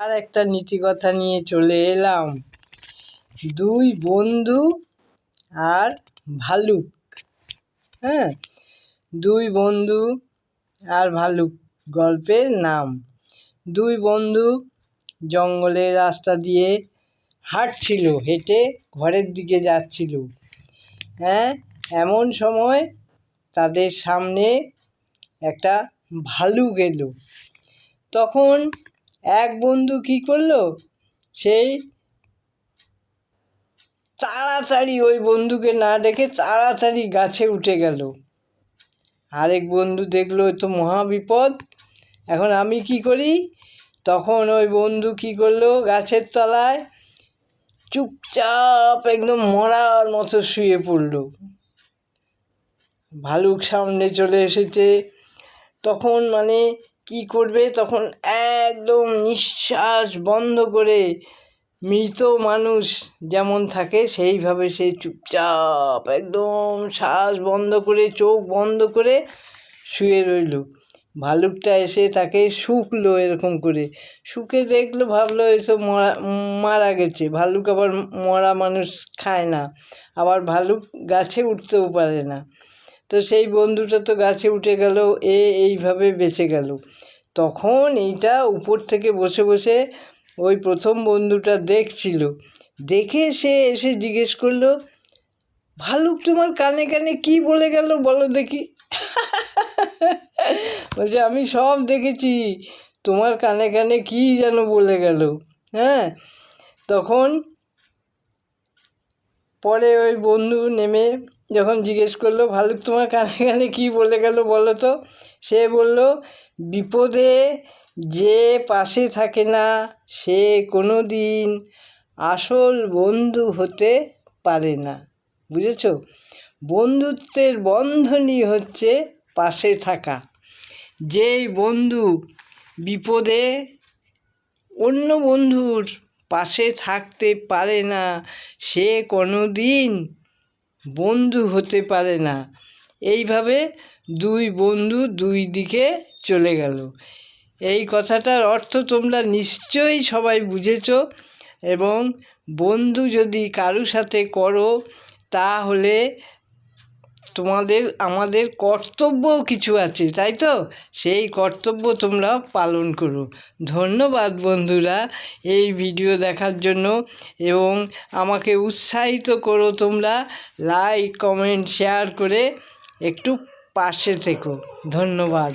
আর একটা নীতিকথা নিয়ে চলে এলাম। দুই বন্ধু আর ভালুক। হ্যাঁ, দুই বন্ধু আর ভালুক গল্পের নাম। দুই বন্ধু জঙ্গলের রাস্তা দিয়ে হাঁটছিল, হেঁটে ঘরের দিকে যাচ্ছিল। হ্যাঁ, এমন সময় তাদের সামনে একটা ভালুক এলো। তখন এক বন্ধু কী করলো, সেই তাড়াতাড়ি ওই বন্ধুকে না দেখে তাড়াতাড়ি গাছে উঠে গেল। আরেক বন্ধু দেখলো তো মহাবিপদ, এখন আমি কি করি? তখন ওই বন্ধু কি করলো, গাছের তলায় চুপচাপ একদম মরার মতো শুয়ে পড়লো। ভালুক সামনে চলে এসেছে, তখন কি করবে, তখন একদম নিঃশ্বাস বন্ধ করে, মৃত মানুষ যেমন থাকে সেইভাবে সে চুপচাপ একদম শ্বাস বন্ধ করে, চোখ বন্ধ করে শুয়ে রইল। ভালুকটা এসে তাকে শুকলো, এরকম করে শুকে দেখলো, ভাবলো এসব মারা গেছে। ভালুক আবার মরা মানুষ খায় না, আবার ভালুক গাছে উঠতেও পারে না। তো সেই বন্ধুটা তো গাছে উঠে গেল, এইভাবে বেঁচে গেল। তখন এইটা উপর থেকে বসে বসে ওই প্রথম বন্ধুটা দেখছিল। দেখে সে এসে জিজ্ঞেস করলো, ভালুক তোমার কানে কানে কি বলে গেল বলো দেখি। বলছে, আমি সব দেখেছি, তোমার কানে কানে কি যেন বলে গেল। হ্যাঁ, তখন পরে ওই বন্ধু নেমে যখন জিজ্ঞেস করলো, ভালুক তোমার কানে কানে কী বলে গেল বলো তো, সে বলল, বিপদে যে পাশে থাকে না সে কোনো দিন আসল বন্ধু হতে পারে না। বুঝেছ? বন্ধুত্বের বন্ধনই হচ্ছে পাশে থাকা। যেই বন্ধু বিপদে অন্য বন্ধুর পাশে থাকতে পারে না সে কোনো দিন বন্ধু হতে পারে না। এইভাবে দুই বন্ধু দুই দিকে চলে গেল। এই কথাটার অর্থ তোমরা নিশ্চয়ই সবাই বুঝেছ। এবং বন্ধু যদি কারো সাথে করো তাহলে আমাদের কর্তব্যও কিছু আছে, তাই তো? সেই কর্তব্য তোমরা পালন করো। ধন্যবাদ বন্ধুরা এই ভিডিও দেখার জন্য, এবং আমাকে উৎসাহিত করো তোমরা, লাইক কমেন্ট শেয়ার করে একটু পাশে থেকো। ধন্যবাদ।